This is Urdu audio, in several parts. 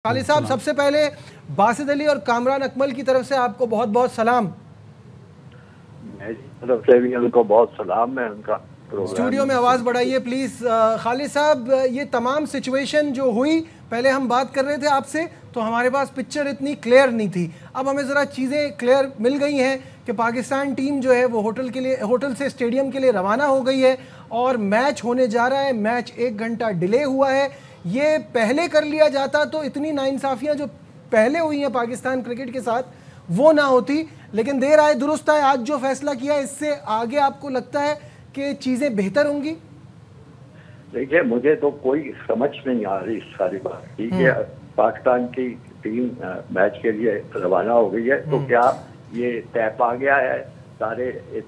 خالد صاحب سب سے پہلے باسط علی اور کامران اکمل کی طرف سے آپ کو بہت بہت سلام. میری طرف سے بھی ان کو بہت سلام ہے. ان کا اسٹوڈیو میں آواز بڑھائیے پلیز. خالد صاحب یہ تمام سچویشن جو ہوئی، پہلے ہم بات کر رہے تھے آپ سے تو ہمارے پاس پکچر اتنی کلیئر نہیں تھی. اب ہمیں ذرا چیزیں کلیئر مل گئی ہیں کہ پاکستان ٹیم جو ہے وہ ہوٹل سے اسٹیڈیم کے لیے روانہ ہو گئی ہے اور میچ ہونے جا رہا ہے. میچ 1 گھنٹہ ڈیلے ہوا ہے. یہ پہلے کر لیا جاتا تو اتنی ناانصافیاں جو پہلے ہوئی ہیں پاکستان کرکٹ کے ساتھ وہ نہ ہوتی. لیکن دیر آئے درست آئے، آج جو فیصلہ کیا اس سے آگے آپ کو لگتا ہے کہ چیزیں بہتر ہوں گی؟ دیکھیے مجھے تو کوئی سمجھ نہیں آ رہی ساری بات. ٹھیک ہے، پاکستان کی ٹیم میچ کے لیے روانہ ہو گئی ہے تو کیا یہ طے پا گیا ہے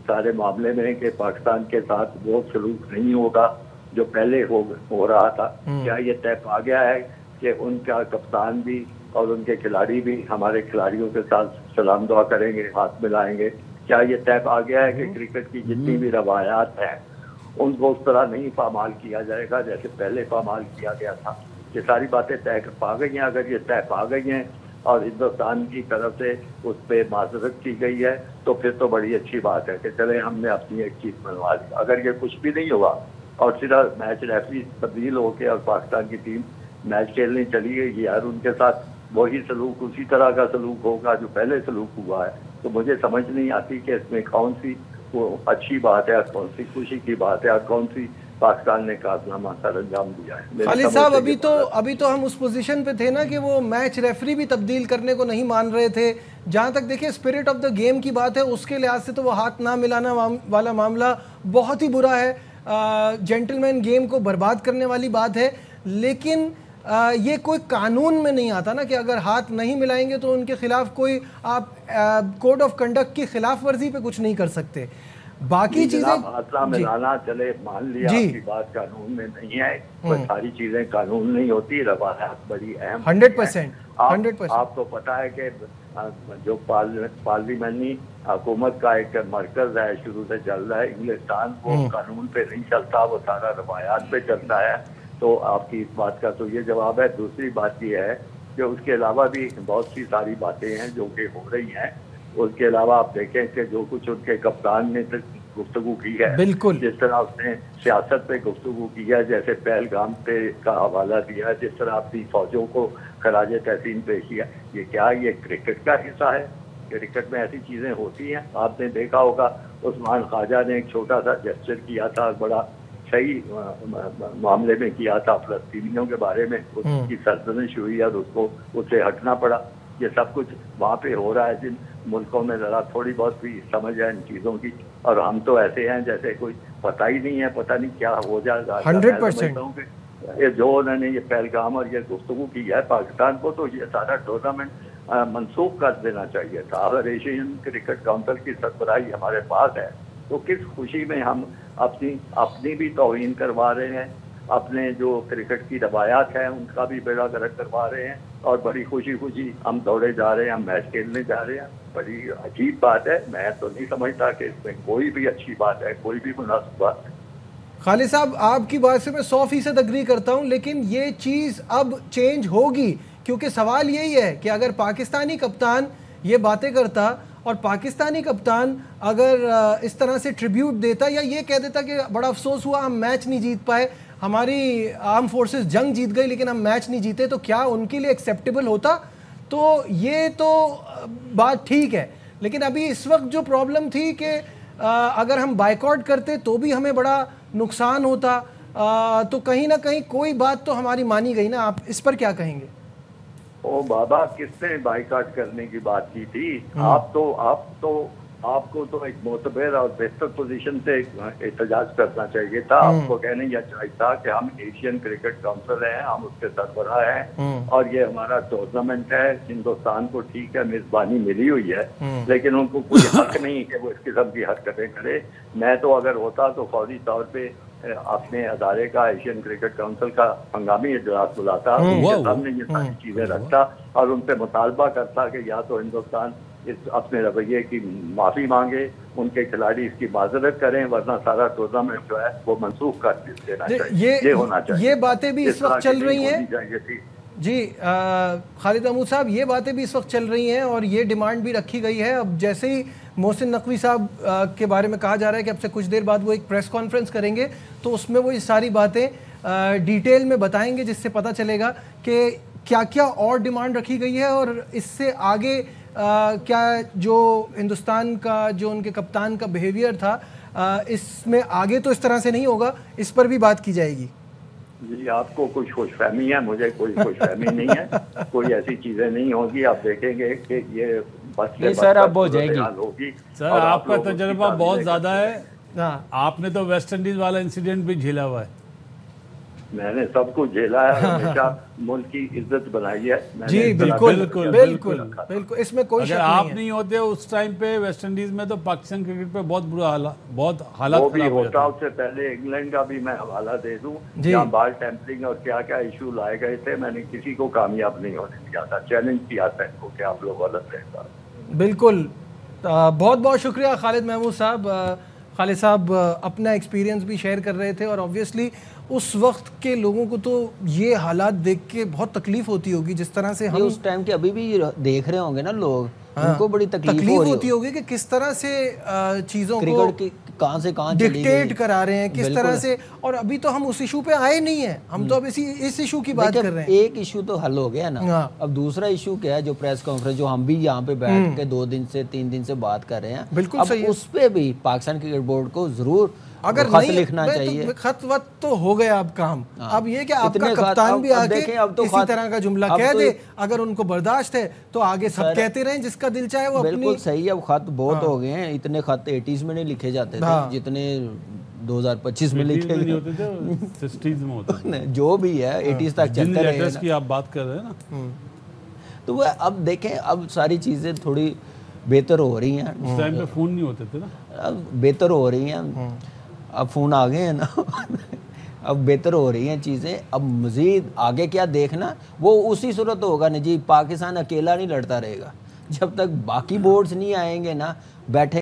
سارے معاملے میں کہ پاکستان کے ساتھ وہ سلوک نہیں ہوگا جو پہلے ہو رہا تھا؟ کیا یہ طے پا گیا ہے کہ ان کا کپتان بھی اور ان کے کھلاڑی بھی ہمارے کھلاڑیوں کے ساتھ سلام دعا کریں گے، ہاتھ ملائیں گے؟ کیا یہ طے پا گیا ہے کہ کرکٹ کی جتنی بھی روایات ہیں ان کو اس طرح نہیں پامال کیا جائے گا جیسے پہلے پامال کیا گیا تھا؟ یہ ساری باتیں طے پا گئی ہیں. اگر یہ طے پا گئی ہیں اور ہندوستان کی طرف سے اس پہ معذرت کی گئی ہے تو پھر تو بڑی اچھی بات ہے کہ چلے ہم نے اپنی ایک چیز منوا لی. اگر یہ کچھ بھی نہیں ہوا اور صرف میچ ریفری تبدیل ہو کے اور پاکستان کی ٹیم میچ کھیلنے چلی گئی یار، ان کے ساتھ وہی سلوک، اسی طرح کا سلوک ہوگا جو پہلے سلوک ہوا ہے، تو مجھے سمجھ نہیں آتی کہ اس میں کون سی وہ اچھی بات ہے اور کون سی خوشی کی بات ہے اور کون سی پاکستان نے کارنامہ سر انجام دیا ہے. خالد صاحب ابھی تو ہم اس پوزیشن پہ تھے نا کہ وہ میچ ریفری بھی تبدیل کرنے کو نہیں مان رہے تھے. جہاں تک دیکھیں اسپرٹ آف دا گیم کی بات ہے اس کے لحاظ سے تو وہ ہاتھ نہ ملانا والا معاملہ بہت ہی برا ہے، جینٹل مین گیم کو برباد کرنے والی بات ہے. لیکن یہ کوئی قانون میں نہیں آتا نا کہ اگر ہاتھ نہیں ملائیں گے تو ان کے خلاف کوئی آپ کوڈ آف کنڈکٹ کی خلاف ورزی پہ کچھ نہیں کر سکتے. باقی چیزیں ہاتھ ملانا چلے مان لیا آپ کی بات قانون میں نہیں ہے، پر ساری چیزیں قانون نہیں ہوتی. روایات بڑی اہم 100%. آپ کو پتا ہے کہ جو پارلیمانی حکومت کا ایک مرکز ہے شروع سے چل رہا ہے انگلستان، وہ قانون پہ نہیں چلتا، وہ سارا روایات پہ چلتا ہے. تو آپ کی اس بات کا تو یہ جواب ہے. دوسری بات یہ ہے کہ اس کے علاوہ بھی بہت سی ساری باتیں ہیں جو کہ ہو رہی ہیں. اس کے علاوہ آپ دیکھیں کہ جو کچھ ان کے کپتان نے گفتگو کی ہے، جس طرح اس نے سیاست پہ گفتگو کی ہے، جیسے پہلگام پہ کا حوالہ دیا، جس طرح اپنی فوجوں کو خراج تحسین پیش کیا، یہ کرکٹ کا حصہ ہے؟ کرکٹ میں ایسی چیزیں ہوتی ہیں؟ آپ نے دیکھا ہوگا عثمان خواجہ نے ایک چھوٹا سا جسچر کیا تھا، بڑا صحیح معاملے میں کیا تھا، فلسطینیوں کے بارے میں اس کی سرزنش ہوئی اور اس کو اسے ہٹنا پڑا. یہ سب کچھ وہاں پہ ہو رہا ہے جن ملکوں میں ذرا تھوڑی بہت بھی سمجھ ہے ان چیزوں کی، اور ہم تو ایسے ہیں جیسے کوئی پتہ ہی نہیں ہے، پتہ نہیں کیا ہو جائے گا. 100% یہ جو انہوں نے یہ پہلگام اور یہ گفتگو کی ہے پاکستان کو، تو یہ سارا ٹورنامنٹ منسوخ کر دینا چاہیے تھا. اگر ایشین کرکٹ کونسل کی سربراہی ہمارے پاس ہے تو کس خوشی میں ہم اپنی بھی توہین کروا رہے ہیں، اپنے جو کرکٹ کی روایات ہیں ان کا بھی بیڑا گرک کروا رہے ہیں، اور بڑی خوشی ہم دوڑے جا رہے ہیں، ہم میچ کھیلنے جا رہے ہیں. بڑی عجیب بات ہے. میں تو نہیں سمجھتا کہ اس میں کوئی بھی اچھی بات ہے، کوئی بھی مناسب بات ہے. خالد صاحب آپ کی بات سے میں 100% اگری کرتا ہوں، لیکن یہ چیز اب چینج ہوگی، کیونکہ سوال یہی ہے کہ اگر پاکستانی کپتان یہ باتیں کرتا اور پاکستانی کپتان اگر اس طرح سے ٹریبیوٹ دیتا یا یہ کہہ دیتا کہ بڑا افسوس ہوا ہم میچ نہیں جیت پائے، ہماری آرم فورسز جنگ جیت گئی لیکن ہم میچ نہیں جیتے، تو کیا ان کے لیے ایکسیپٹیبل ہوتا؟ تو یہ تو بات ٹھیک ہے. لیکن ابھی اس وقت جو پرابلم تھی کہ اگر ہم بائیکاٹ کرتے تو بھی ہمیں بڑا نقصان ہوتا، تو کہیں نہ کہیں کوئی بات تو ہماری مانی گئی نا. آپ اس پر کیا کہیں گے؟ او بابا، کس نے بائیکاٹ کرنے کی بات کی تھی؟ آپ کو تو ایک معتبر اور بہتر پوزیشن سے احتجاج کرنا چاہیے تھا. آپ کو کہنے یہ چاہیے تھا کہ ہم ایشین کرکٹ کونسل ہیں، ہم اس کے سربراہ ہیں اور یہ ہمارا ٹورنامنٹ ہے. ہندوستان کو ٹھیک ہے میزبانی ملی ہوئی ہے، لیکن ان کو کوئی حق نہیں کہ وہ اس قسم کی حرکتیں کرے. میں تو اگر ہوتا تو فوری طور پہ اپنے ادارے کا ایشین کرکٹ کونسل کا ہنگامی اجلاس بلاتا، ان کے سامنے یہ ساری چیزیں رکھتا اور ان سے مطالبہ کرتا کہ یا تو ہندوستان اس اپنے رویے کی معافی مانگے، ان کے کھلاڑی اس کی معذرت کریں، ورنہ سارا ٹورنامنٹ جو ہے وہ منسوخ کر دینا چاہیے. یہ ہونا چاہیے. یہ باتیں بھی اس وقت چل رہی ہیں. جی خالد محمود صاحب، یہ باتیں بھی اس وقت چل رہی ہیں اور یہ ڈیمانڈ بھی رکھی گئی ہے. اب جیسے ہی محسن نقوی صاحب کے بارے میں کہا جا رہا ہے کہ اب سے کچھ دیر بعد وہ ایک پریس کانفرنس کریں گے تو اس میں وہ یہ ساری باتیں ڈیٹیل میں بتائیں گے، جس سے پتہ چلے گا کہ کیا کیا اور ڈیمانڈ رکھی گئی ہے اور اس سے آگے کیا جو ہندوستان کا جو ان کے کپتان کا بیہیویئر تھا اس میں آگے تو اس طرح سے نہیں ہوگا، اس پر بھی بات کی جائے گی. جی آپ کو کچھ خوش فہمی ہے، مجھے کوئی خوش فہمی نہیں ہے. کوئی ایسی چیزیں نہیں ہوں گی. آپ دیکھیں گے کہ یہ بس سر اب ہو جائے گی. ہوگی. سر آپ کا تجربہ بہت زیادہ ہے، آپ نے تو ویسٹ انڈیز والا انسیڈنٹ بھی جھیلا ہوا ہے. میں نے سب کچھ جھیلا ہے، ہمیشہ ملک کی عزت بنائی ہے. جی بالکل بالکل بالکل، اس میں کوئی شک نہیں ہے. اگر آپ نہیں ہوتے اس ٹائم پہ ویسٹ انڈیز میں تو پاکستان کرکٹ پہ بہت برا بہت حالات خراب ہو جاتا. اس سے پہلے انگلینڈ کا بھی میں حوالہ دے دوں، جہاں بال ٹیمپرنگ اور کیا کیا ایشو لائے گئے تھے، میں نے کسی کو کامیاب نہیں ہونے دیا تھا. چیلنج کیا تھا ان کو کہ آپ لوگ غلط رہے. بالکل، بہت بہت شکریہ خالد محمود صاحب. خالد صاحب اپنا ایکسپیرینس بھی شیئر کر رہے تھے اور آبویسلی اس وقت کے لوگوں کو تو یہ حالات دیکھ کے بہت تکلیف ہوتی ہوگی، جس طرح سے ہم اس ٹائم کے ابھی بھی دیکھ رہے ہوں گے نا لوگ، ان کو بڑی تکلیف ہوتی ہوگی کہ کس طرح سے چیزوں کو کہاں سے کہاں ڈکٹیٹ کرا رہے ہیں، کس طرح سے. اور ابھی تو ہم اس ایشو پہ آئے نہیں ہیں، ہم تو اب اس ایشو کی بات کر رہے ہیں. ایک ایشو تو حل ہو گیا نا، اب دوسرا ایشو کیا ہے جو پریس کانفرنس جو ہم بھی یہاں پہ بیٹھ کے 2 دن سے 3 دن سے بات کر رہے ہیں، بالکل صحیح ہے. اس پہ بھی پاکستان کرکٹ بورڈ کو ضرور اگر خط لکھنا چاہیے. خط وقت تو ہو گیا اب کام. اب یہ کہ آپ کا کپتان بھی آگے اسی طرح کا جملہ کہہ دے، اگر ان کو برداشت ہے تو آگے سب کہتے رہیں جس کا دل چاہے وہ اپنی. بالکل صحیح ہے. اب خط بہت ہو گئے ہیں، اتنے خط 80s میں نہیں لکھے جاتے تھے جتنے 2025 میں لکھے گئے. جو بھی ہے 80s تک چلتے رہے کی آپ بات کر رہے ہیں نا. تو وہ اب دیکھیں اب ساری چیزیں تھوڑی بہتر ہو رہی ہیں. اس ٹائم پہ فون نہیں ہوتے تھے نا، اب بہتر ہو رہی ہیں. اب فون آ گئے ہیں نا، اب بہتر ہو رہی ہیں چیزیں. اب مزید آگے کیا دیکھنا وہ اسی صورت ہوگا نا جی. پاکستان اکیلا نہیں لڑتا رہے گا جب تک باقی بورڈز نہیں آئیں گے نا، بیٹھے